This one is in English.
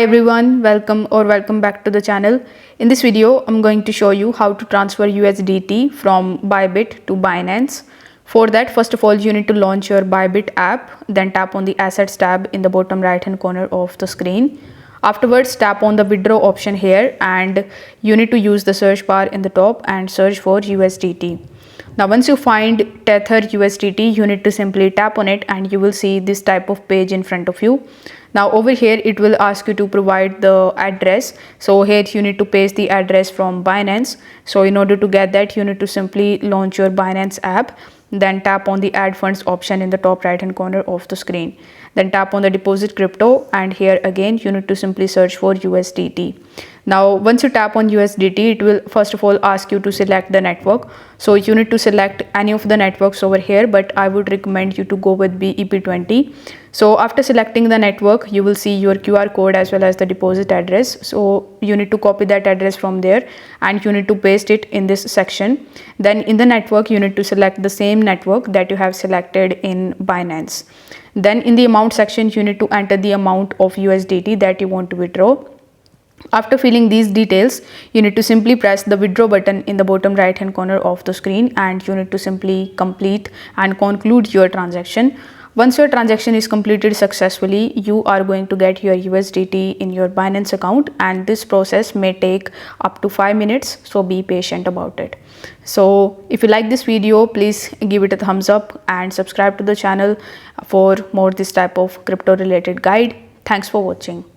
Hi everyone, welcome back to the channel. In this video, I'm going to show you how to transfer USDT from Bybit to Binance. For that, first of all, you need to launch your Bybit app, then tap on the Assets tab in the bottom right hand corner of the screen. Afterwards, tap on the withdraw option here and you need to use the search bar in the top and search for USDT. Now once you find Tether USDT, you need to simply tap on it and you will see this type of page in front of you. Now over here it will ask you to provide the address. So here you need to paste the address from Binance. So in order to get that, you need to simply launch your Binance app, then tap on the add funds option in the top right hand corner of the screen. Then tap on the deposit crypto and here again you need to simply search for USDT. Now once you tap on USDT, it will first of all ask you to select the network. So you need to select any of the networks over here, but I would recommend you to go with BEP20. So after selecting the network, you will see your QR code as well as the deposit address. So you need to copy that address from there and you need to paste it in this section. Then in the network, you need to select the same network that you have selected in Binance. Then in the amount section, you need to enter the amount of USDT that you want to withdraw. After filling these details, you need to simply press the withdraw button in the bottom right hand corner of the screen and you need to simply complete and conclude your transaction. Once your transaction is completed successfully, you are going to get your USDT in your Binance account, and this process may take up to 5 minutes, so be patient about it. So if you like this video, please give it a thumbs up and subscribe to the channel for more this type of crypto related guide. Thanks for watching.